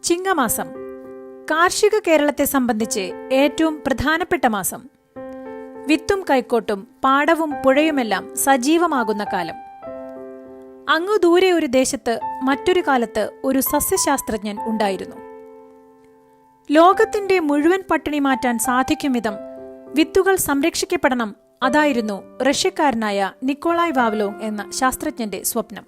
ചിങ്ങമാസം കാർഷിക കേരളത്തെ സംബന്ധിച്ച് ഏറ്റവും പ്രധാനപ്പെട്ട മാസം. വിത്തും കൈക്കോട്ടും പാടവും പുഴയുമെല്ലാം സജീവമാകുന്ന കാലം. അങ്ങു ദൂരെ ഒരു ദേശത്ത് മറ്റൊരു കാലത്ത് ഒരു സസ്യശാസ്ത്രജ്ഞൻ ഉണ്ടായിരുന്നു. ലോകത്തിന്റെ മുഴുവൻ പട്ടിണി മാറ്റാൻ സാധിക്കും വിധം വിത്തുകൾ സംരക്ഷിക്കപ്പെടണം, അതായിരുന്നു റഷ്യക്കാരനായ നിക്കോളായ് വാവ്ലോവ് എന്ന ശാസ്ത്രജ്ഞന്റെ സ്വപ്നം.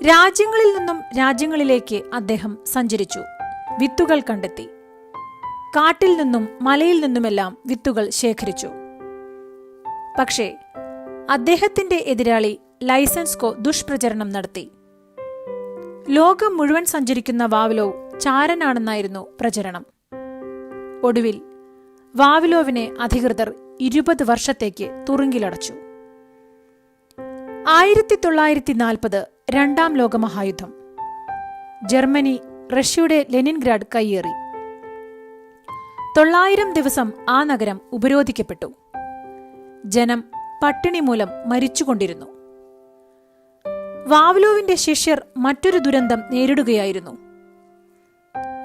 രാജ്യങ്ങളിൽ നിന്നും രാജ്യങ്ങളിലേക്ക് അദ്ദേഹം സഞ്ചരിച്ചു, വിത്തുകൾ കണ്ടെത്തി. കാട്ടിൽ നിന്നും മലയിൽ നിന്നുമെല്ലാം വിത്തുകൾ ശേഖരിച്ചു. പക്ഷേ അദ്ദേഹത്തിന്റെ എതിരാളി ലൈസൻസ്കോ ദുഷ്പ്രചരണം നടത്തി. ലോകം മുഴുവൻ സഞ്ചരിക്കുന്ന വാവ്ലോവ് ചാരനാണെന്നായിരുന്നു പ്രചരണം. ഒടുവിൽ വാവ്ലോവിനെ അധികൃതർ 20 വർഷത്തേക്ക് തുറുങ്കിലടച്ചു. 1940 രണ്ടാം ലോകമഹായുദ്ധം. ജർമ്മനി റഷ്യയുടെ ലെനിൻഗ്രാഡ് കയ്യേറി. 900 ദിവസം ആ നഗരം ഉപരോധിക്കപ്പെട്ടു. ജനം പട്ടിണി മൂലം മരിച്ചുകൊണ്ടിരുന്നു. വാവ്ലോവിന്റെ ശിഷ്യർ മറ്റൊരു ദുരന്തം നേരിടുകയായിരുന്നു.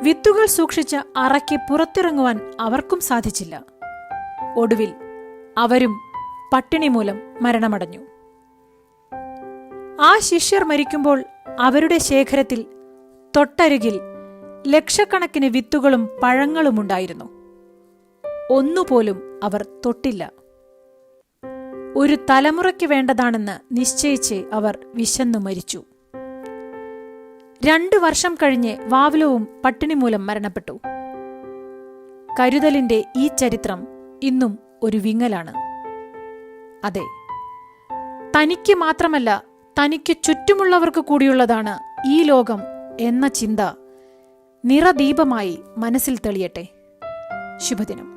വിത്തുകൾ സൂക്ഷിച്ച അറയ്ക്ക് പുറത്തിറങ്ങുവാൻ അവർക്കും സാധിച്ചില്ല. ഒടുവിൽ അവരും പട്ടിണി മൂലം മരണമടഞ്ഞു. ആ ശിഷ്യർ മരിക്കുമ്പോൾ അവരുടെ ശേഖരത്തിൽ തൊട്ടരികിൽ ലക്ഷക്കണക്കിന് വിത്തുകളും പഴങ്ങളുമുണ്ടായിരുന്നു. ഒന്നുപോലും അവർ തൊട്ടില്ല. ഒരു തലമുറയ്ക്ക് വേണ്ടതാണെന്ന് നിശ്ചയിച്ച് അവർ വിശന്നു മരിച്ചു. 2 വർഷം കഴിഞ്ഞ് വാവ്ലോവും പട്ടിണി മൂലം മരണപ്പെട്ടു. കരുതലിന്റെ ഈ ചരിത്രം ഇന്നും ഒരു വിങ്ങലാണ്. അതെ, തനിക്ക് മാത്രമല്ല തനിക്ക് ചുറ്റുമുള്ളവർക്ക് കൂടിയുള്ളതാണ് ഈ ലോകം എന്ന ചിന്ത നിറദീപമായി മനസ്സിൽ തെളിയട്ടെ. ശുഭദിനം.